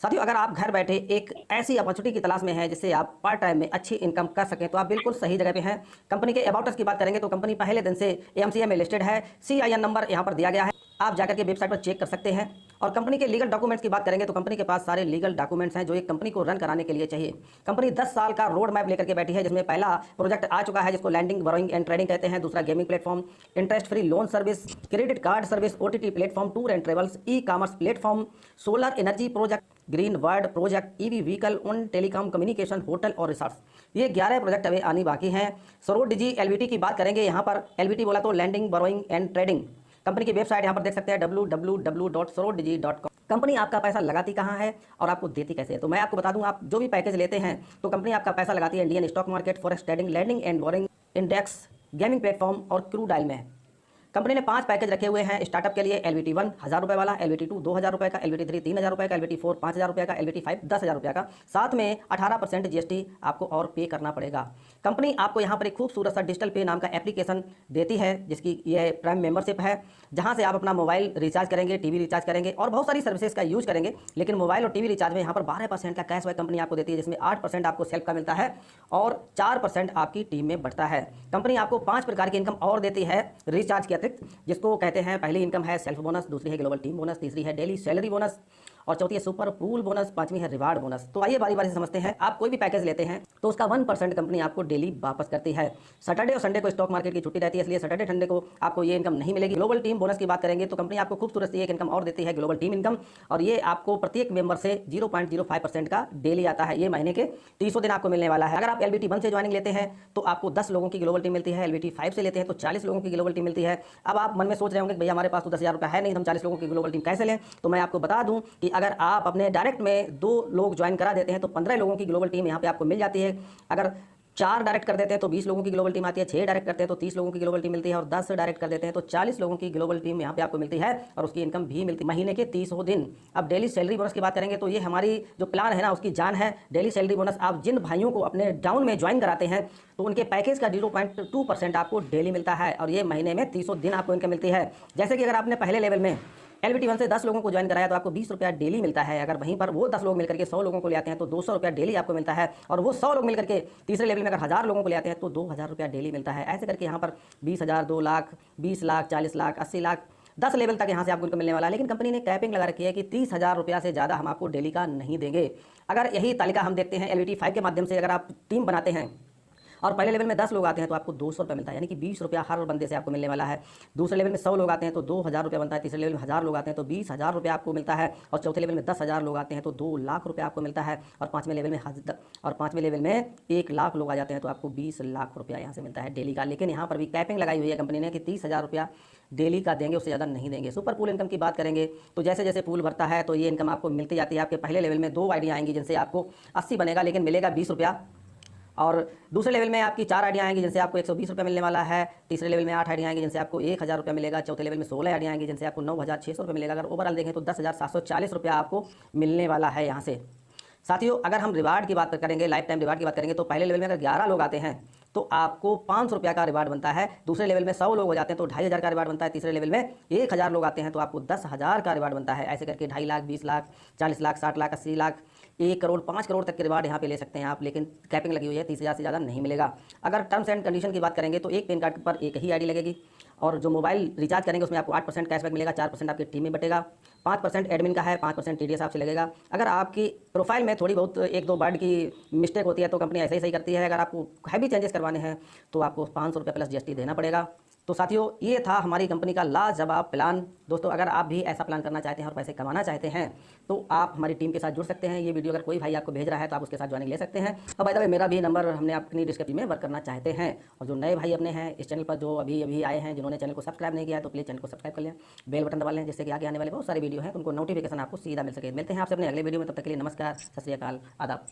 साथियों, अगर आप घर बैठे एक ऐसी अपॉर्चुनिटी की तलाश में हैं जिससे आप पार्ट टाइम में अच्छी इनकम कर सकें, तो आप बिल्कुल सही जगह पे हैं। कंपनी के अबाउट अस की बात करेंगे तो कंपनी पहले दिन से एएमसीए में लिस्टेड है। सीआईएन नंबर यहाँ पर दिया गया है, आप जाकर के वेबसाइट पर चेक कर सकते हैं। और कंपनी के लीगल डॉक्यूमेंट्स की बात करेंगे तो कंपनी के पास सारे लीगल डॉक्यूमेंट्स हैं जो एक कंपनी को रन कराने के लिए चाहिए। कंपनी 10 साल का रोड मैप लेकर के बैठी है, जिसमें पहला प्रोजेक्ट आ चुका है जिसको लैंडिंग बोरोइंग एंड ट्रेडिंग कहते हैं, दूसरा gaming platform, interest free loan service, credit card service, OTT platform, tour and travels, e commerce platform, solar energy project, green world project, EV vehicle, on telecom communication, hotel और resorts. ये 11 project अभी आनी बाकी हैं। सरोड डिजी एलवीटी की बात करेंगे, यहाँ पर एलवीटी बोला तो lending borrowing and trading. Company की वेबसाइट यहाँ पर देख सकते हैं www.sorodigi.com। कंपनी आपका पैसा लगाती कहाँ है और आपको देती कैसे है, तो मैं आपको बता दूं, आप जो भी पैकेज लेते हैं तो कंपनी आपका पैसा लगाती है Indian stock market, forex trading, lending and borrowing, index, gaming platform और क्रूड ऑयल में। कंपनी ने 5 पैकेज रखे हुए हैं स्टार्टअप के लिए। एलवीटी 1 1000 रुपये वाला, एलवीटी 2 2000 रुपये का, एलवीटी 3 3000 रुपये का, एलवीटी 4 5000 रुपये का, एलवीटी 5 10,000 रुपये का, साथ में 18% जीएसटी आपको और पे करना पड़ेगा। कंपनी आपको यहाँ पर एक खूबसूरत सा डिजिटल पे नाम का एप्लीकेशन देती है जिसकी ये प्राइम मेंबरशिप है, जहाँ से आप अपना मोबाइल रिचार्ज करेंगे, टीवी रिचार्ज करेंगे और बहुत सारी सर्विसेज का यूज करेंगे। लेकिन मोबाइल और टीवी रिचार्ज में यहाँ पर 12% का कैशबैक कंपनी आपको देती है, जिसमें 8% आपको सेल्फ का मिलता है और 4% आपकी टीम में बढ़ता है। कंपनी आपको 5 प्रकार की इनकम और देती है रिचार्ज के अतिरिक्त, जिसको कहते हैं, पहली इनकम है सेल्फ बोनस, दूसरी है ग्लोबल टीम बोनस, तीसरी है डेली सैलरी बोनस और चौथी है सुपर पूल बोनस, पांचवी है रिवार्ड बोनस। तो आइए बारी बारी से समझते हैं। आप कोई भी पैकेज लेते हैं तो उसका 1% कंपनी आपको डेली वापस करती है। सैटरडे और संडे को स्टॉक मार्केट की छुट्टी रहती है, इसलिए सैटरडे संडे को आपको ये इनकम नहीं मिलेगी। ग्लोबल टीम बोनस की बात करेंगे तो कंपनी आपको खूबसूरत सी एक इनकम और देती है, ग्लोबल टीम इनकम, और ये आपको प्रत्येक मेंबर से 0.05% का डेली आता है। ये महीने के 300 दिन आपको मिलने वाला है। अगर आप एलबीटी 1 से ज्वाइनिंग लेते हैं तो आपको 10 लोगों की ग्लोबल टीम मिलती है, एलबीटी 5 से लेते हैं तो 40 लोगों की ग्लोबल टीम मिलती है। अब आप मन में सोच रहे होंगे कि भैया हमारे पास तो 10,000 रुपये है नहीं, हम 40 लोगों की ग्लोबल टीम कैसे लें। तो मैं आपको बता दूं कि अगर आप अपने डायरेक्ट में 2 लोग ज्वाइन करा देते हैं तो 15 लोगों की ग्लोबल टीम यहाँ पे आपको मिल जाती है। अगर 4 डायरेक्ट कर देते हैं तो 20 लोगों की ग्लोबल टीम आती है, 6 डायरेक्ट करते हैं तो 30 लोगों की ग्लोबल टीम मिलती है और 10 डायरेक्ट कर देते हैं तो 40 लोगों की ग्लोबल टीम यहाँ पे आपको मिलती है और उसकी इनकम भी मिलती है महीने के 30 दिन। अब डेली सैलरी बोनस की बात करेंगे तो ये हमारी जो प्लान है ना उसकी जान है। डेली सैलरी बोनस आप जिन भाइयों को अपने डाउन में ज्वाइन कराते हैं तो उनके पैकेज का 0.2% आपको डेली मिलता है और ये महीने में 30 दिन आपको इनकम मिलती है। जैसे कि अगर आपने पहले लेवल में एलबीटी 1 से 10 लोगों को ज्वाइन कराया तो आपको 20 रुपया डेली मिलता है। अगर वहीं पर वो 10 लोग मिलकर के 100 लोगों को ले आते हैं तो 200 रुपया डेली आपको मिलता है और वो 100 लोग मिलकर के तीसरे लेवल में अगर 1000 लोगों को ले आते हैं तो 2000 रुपया डेली मिलता है। ऐसे करके यहाँ पर 20,000, 2 लाख, 20 लाख, 40 लाख, 80 लाख, 10 लेवल तक यहाँ से आपको इनको मिलने वाला है। लेकिन कंपनी ने कैपिंग लगा रखी है कि 30,000 रुपया से ज़्यादा हम आपको डेली का नहीं देंगे। अगर यही तालिका हम देखते हैं एलबीटी 5 के माध्यम से, अगर आप टीम बनाते हैं और पहले लेवल में 10 लोग आते हैं तो आपको 200 रुपये मिलता है, यानी कि 20 रुपया हर बंदे से आपको मिलने वाला है। दूसरे लेवल में 100 लोग आते हैं तो 2,000 रुपया बनता है। तीसरे लेवल में 1000 लोग आते हैं तो 20,000 रुपया आपको मिलता है और चौथे लेवल में 10,000 लोग आते हैं तो 2 लाख रुपया आपको मिलता है और पाँचवें लेवल में 1 लाख लोग आ जाते हैं तो आपको 20 लाख रुपया यहाँ से मिलता है डेली का। लेकिन यहाँ पर भी कैपिंग लगाई हुई है कंपनी ने कि 30,000 रुपया डेली का देंगे, उससे ज़्यादा नहीं देंगे। सुपर पूल इनकम की बात करेंगे तो जैसे जैसे पूल भरता है तो ये इनकम आपको मिलती जाती है। आपके पहले लेवल में 2 आईडियाँ आएंगी जिनसे आपको 80 बनेगा, लेकिन मिलेगा 20 रुपया। और दूसरे लेवल में आपकी 4 आइडिया आएंगी जिनसे आपको 120 रुपये मिलने वाला है। तीसरे लेवल में 8 आइडिया आएंगी जिनसे आपको 1,000 रुपया मिलेगा। चौथे लेवल में 16 आइडिया आएंगी जिनसे आपको 9,600 रुपये मिलेगा। अगर ओवरऑल देखें तो 10,740 रुपया आपको मिलने वाला है यहाँ से। साथियों, अगर हम रिवार्ड की बात करेंगे, लाइफ टाइम रिवार्ड की बात करेंगे तो पहले लेवल में अगर 11 लोग आते हैं तो आपको 500 रुपया का रिवार्ड बनता है। दूसरे लेवल में 100 लोग हो जाते हैं तो 2,500 का रिवार्ड बनता है। तीसरे लेवल में 1,000 लोग आते हैं तो आपको 10,000 का रिवार्ड बनता है। ऐसे करके 2.5 लाख, 20 लाख, 40 लाख, 60 लाख, 80 लाख, 1 करोड़, 5 करोड़ तक के रिवार्ड यहाँ पे ले सकते हैं आप। लेकिन कैपिंग लगी हुई है, 30,000 से ज़्यादा नहीं मिलेगा। अगर टर्म्स एंड कंडीशन की बात करेंगे तो एक पैन कार्ड पर एक ही आईडी लगेगी और जो मोबाइल रिचार्ज करेंगे उसमें आपको 8% कैशबैक मिलेगा, 4% आपकी टीम में बटेगा, 5% एडमिन का है, 5% टीडीएस आपसे लगेगा। अगर आपकी प्रोफाइल में थोड़ी बहुत 1-2 वर्ड की मिस्टेक होती है तो कंपनी ऐसे ही सही करती है। अगर आपको हैवी चेंजेस करवाने हैं तो आपको 500 रुपये प्लस जीएसटी देना पड़ेगा। तो साथियों, ये था हमारी कंपनी का लाजवाब प्लान। दोस्तों, अगर आप भी ऐसा प्लान करना चाहते हैं और पैसे कमाना चाहते हैं तो आप हमारी टीम के साथ जुड़ सकते हैं। ये वीडियो अगर कोई भाई आपको भेज रहा है तो आप उसके साथ ज्वाइनिंग ले सकते हैं। और बाय द वे, मेरा भी नंबर हमने अपनी डिस्क्रिप्शन में वर्क करना चाहते हैं। और जो नए भाई अपने हैं इस चैनल पर, जो अभी अभी आए हैं, जिन्होंने चैनल को सब्सक्राइब नहीं किया है तो प्लीज़ चैनल को सब्सक्राइब कर लें, बेल बटन दबा लें, जिससे कि आगे आने वाले बहुत सारे वीडियो हैं उनको नोटिफिकेशन आपको सीधा मिल सके। मिलते हैं आपसे अपने अगले वीडियो में, तब तक के लिए नमस्कार, सत श्री अकाल, आदाब।